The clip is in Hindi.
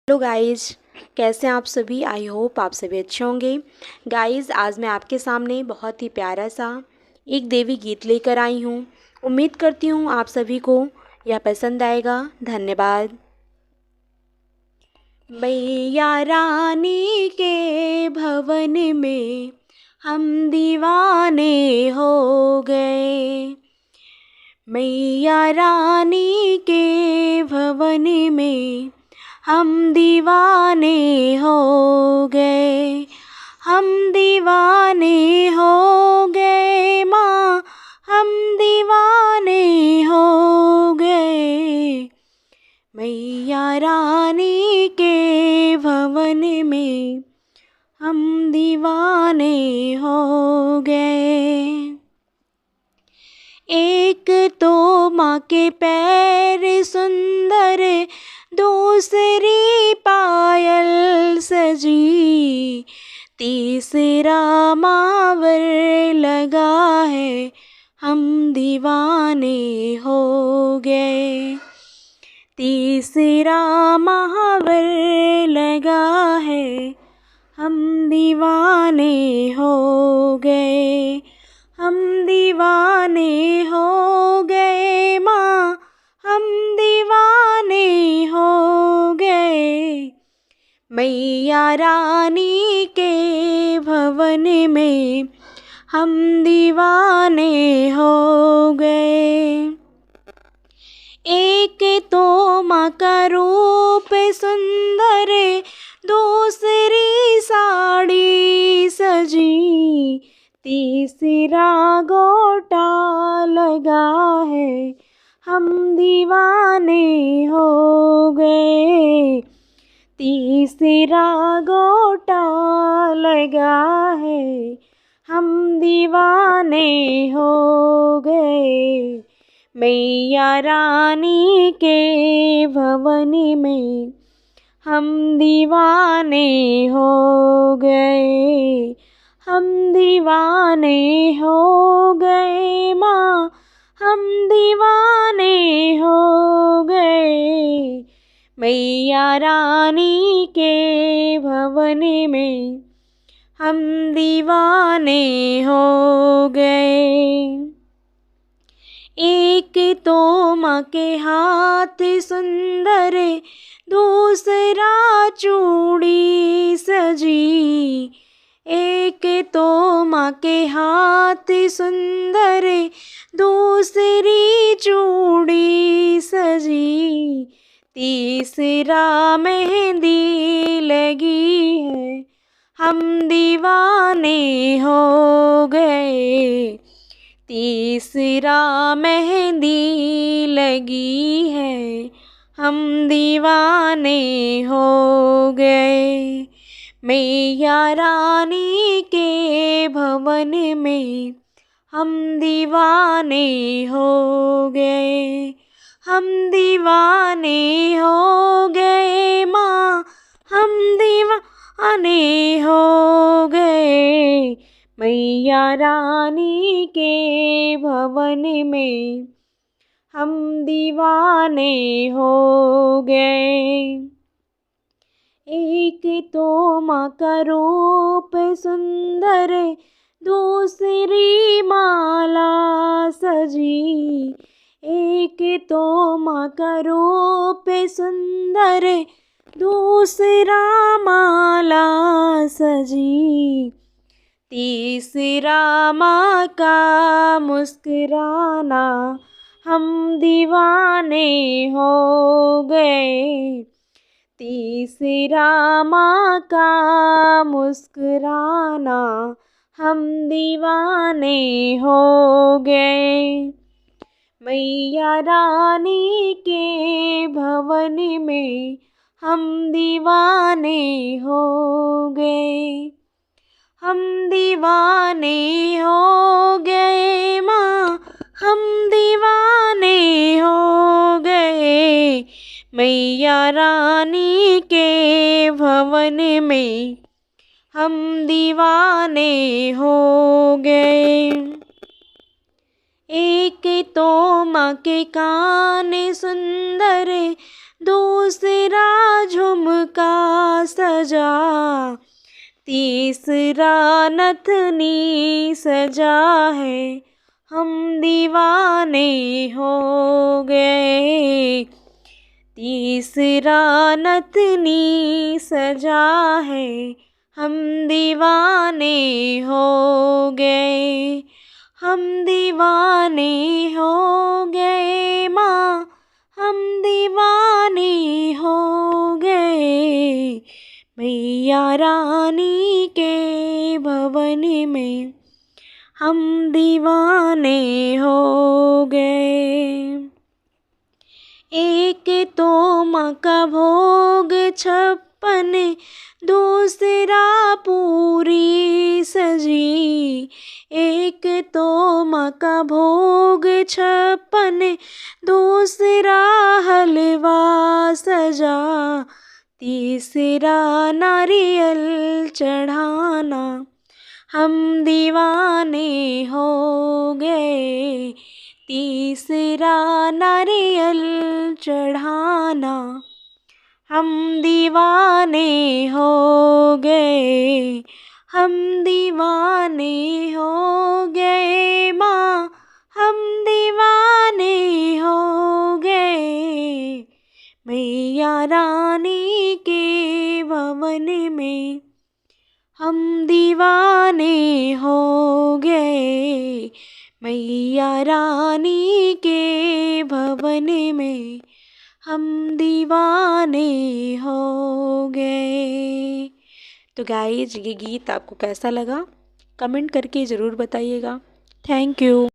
हेलो गाइस, कैसे हैं आप सभी। आई होप आप सभी अच्छे होंगे। गाइस, आज मैं आपके सामने बहुत ही प्यारा सा एक देवी गीत लेकर आई हूँ। उम्मीद करती हूँ आप सभी को यह पसंद आएगा। धन्यवाद। मैया रानी के भवन में हम दीवाने हो गए। मैया रानी के भवन में हम दीवाने हो गए। हम दीवाने हो गए माँ, हम दीवाने हो गए। मैया रानी के भवन में हम दीवाने हो गए। एक तो माँ के पैर सुंदर, दूसरी पायल सजी, तीसरा मावर लगा है, हम दीवाने हो गए। तीसरा महावर लगा है, हम दीवाने हो गए। हम दीवाने हो गए माँ, हम दीवाने हो गए। मैया रानी के भवन में हम दीवाने हो गए। एक तो माँ का रूप सुंदर, दूसरी साड़ी सजी, तीसरा गोटा लगा है, हम दीवाने हो गए। तीसरा गोटा लगा है, हम दीवाने हो गए। मैया रानी के भवन में हम दीवाने हो गए। हम दीवाने हो गए माँ, हम दीवाने हो गए। मैया रानी के भवन में हम दीवाने हो गए। एक तो माँ के हाथ सुंदर, दूसरा चूड़ी सजी। एक तो माँ के हाथ सुंदर, दूसरी चूड़ी सजी, तीसरा मेहंदी लगी है, हम दीवाने हो गए। तीसरा मेहंदी लगी है, हम दीवाने हो गए। मैया रानी के भवन में हम दीवाने हो गए। हम दीवाने हो गए माँ, हम दीवाने हो गए। मैया रानी के भवन में हम दीवाने हो गए। एक तो माँ का रूप सुंदर, दूसरी माला सजी। एक तो माँ का रूप सुंदर, दूसरा माला सजी, तीसरा माँ का मुस्कुराना, हम दीवाने हो गए। तीसरा माँ का मुस्कुराना, हम दीवाने हो गए। मैया रानी के भवन में हम दीवाने हो गए। हम दीवाने हो गए माँ, हम दीवाने हो गए। मैया रानी के भवन में हम दीवाने हो गए। एक तो माँ के कान सुंदर, दूसरा झुमका सजा, तीसरा नथनी सजा है, हम दीवाने हो गए। तीसरा नथनी सजा है, हम दीवाने हो गए। हम दीवाने हो गए माँ, हम दीवाने हो गए। मैया रानी के भवन में हम दीवाने हो गए। एक तो माँ का भोग 56, दूसरा पूरी सजी। एक तो माँ का भोग 56, दूसरा हलवा सजा, तीसरा नारियल चढ़ाना, हम दीवाने हो गए। तीसरा नारियल चढ़ाना, हम दीवाने हो गए। हम दीवाने हो गए माँ, हम दीवाने हो गए। मैया रानी के भवन में हम दीवाने हो गए। मैया रानी के भवन में हम दीवाने हो गए। तो गाइज ये गीत आपको कैसा लगा कमेंट करके ज़रूर बताइएगा। Thank you.